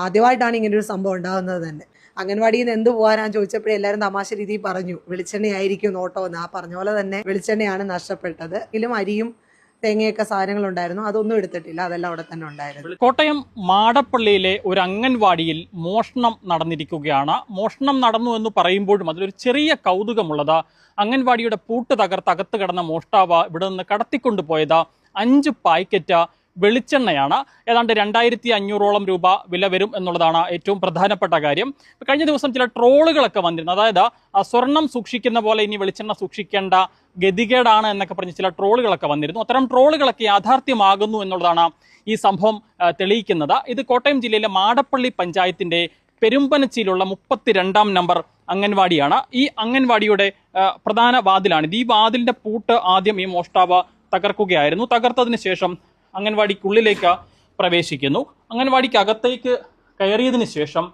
ആദ്യമായിട്ടാണ് ഇങ്ങനൊരു സംഭവം ഉണ്ടാകുന്നത് തന്നെ. അംഗൻവാടിയിൽ നിന്ന് എന്ത് പോകാനാന്ന് ചോദിച്ചപ്പോഴേ എല്ലാവരും തമാശ രീതിയിൽ പറഞ്ഞു വെളിച്ചെണ്ണയായിരിക്കും നോട്ടമെന്ന്. ആ പറഞ്ഞ പോലെ തന്നെ വെളിച്ചെണ്ണയാണ് നഷ്ടപ്പെട്ടത്. ഇതിലും അരിയും തേങ്ങയൊക്കെ സാധനങ്ങളുണ്ടായിരുന്നു, അതൊന്നും എടുത്തിട്ടില്ല, അതെല്ലാം അവിടെ തന്നെ ഉണ്ടായിരുന്നു. കോട്ടയം മാടപ്പള്ളിയിലെ ഒരു അംഗൻവാടിയിൽ മോഷണം നടന്നിരിക്കുകയാണ്. മോഷണം നടന്നു എന്ന് പറയുമ്പോഴും അതിലൊരു ചെറിയ കൗതുകമുള്ളത്, അംഗൻവാടിയുടെ പൂട്ട് തകർത്ത് അകത്ത് കിടന്ന മോഷ്ടാവ് ഇവിടെ നിന്ന് കടത്തിക്കൊണ്ടുപോയത് 5 പാക്കറ്റ് വെളിച്ചെണ്ണയാണ്. ഏതാണ്ട് 2500 രൂപ വില വരും എന്നുള്ളതാണ് ഏറ്റവും പ്രധാനപ്പെട്ട കാര്യം. കഴിഞ്ഞ ദിവസം ചില ട്രോളുകളൊക്കെ വന്നിരുന്നു. അതായത് സ്വർണം സൂക്ഷിക്കുന്ന പോലെ ഇനി വെളിച്ചെണ്ണ സൂക്ഷിക്കേണ്ട ഗതികേടാണ് എന്നൊക്കെ പറഞ്ഞ് ചില ട്രോളുകളൊക്കെ വന്നിരുന്നു. അത്തരം ട്രോളുകളൊക്കെ യാഥാർത്ഥ്യമാകുന്നു എന്നുള്ളതാണ് ഈ സംഭവം തെളിയിക്കുന്നത്. ഇത് കോട്ടയം ജില്ലയിലെ മാടപ്പള്ളി പഞ്ചായത്തിന്റെ പെരുമ്പനച്ചിയിലുള്ള 32-ാം നമ്പർ അംഗൻവാടിയാണ്. ഈ അംഗൻവാടിയുടെ പ്രധാന വാതിലാണിത്. ഈ വാതിലിന്റെ പൂട്ട് ആദ്യം ഈ മോഷ്ടാവ് തകർക്കുകയായിരുന്നു. തകർത്തതിന് ശേഷം അംഗൻവാടിക്കുള്ളിലേക്ക് പ്രവേശിക്കുന്നു. അംഗൻവാടിക്ക് അകത്തേക്ക് കയറിയതിന് ശേഷം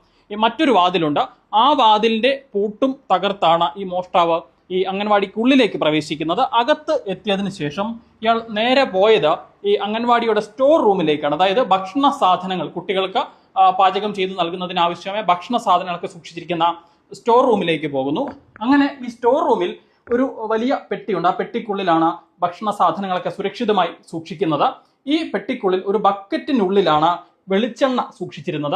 മറ്റൊരു വാതിലുണ്ട്. ആ വാതിലിന്റെ പൂട്ടും തകർത്താണ് ഈ മോഷ്ടാവ് ഈ അംഗൻവാടിക്കുള്ളിലേക്ക് പ്രവേശിക്കുന്നത്. അകത്ത് എത്തിയതിനു ശേഷം ഇയാൾ നേരെ പോയത് ഈ അംഗൻവാടിയുടെ സ്റ്റോർ റൂമിലേക്കാണ്. അതായത് ഭക്ഷണ സാധനങ്ങൾ, കുട്ടികൾക്ക് പാചകം ചെയ്ത് നൽകുന്നതിന് ആവശ്യമായ ഭക്ഷണ സാധനങ്ങളൊക്കെ സൂക്ഷിച്ചിരിക്കുന്ന സ്റ്റോർ റൂമിലേക്ക് പോകുന്നു. അങ്ങനെ ഈ സ്റ്റോർ റൂമിൽ ഒരു വലിയ പെട്ടിയുണ്ട്. ആ പെട്ടിക്കുള്ളിലാണ് ഭക്ഷണ സാധനങ്ങളൊക്കെ സുരക്ഷിതമായി സൂക്ഷിക്കുന്നത്. ഈ പെട്ടിക്കുള്ളിൽ ഒരു ബക്കറ്റിനുള്ളിലാണ് വെളിച്ചെണ്ണ സൂക്ഷിച്ചിരുന്നത്.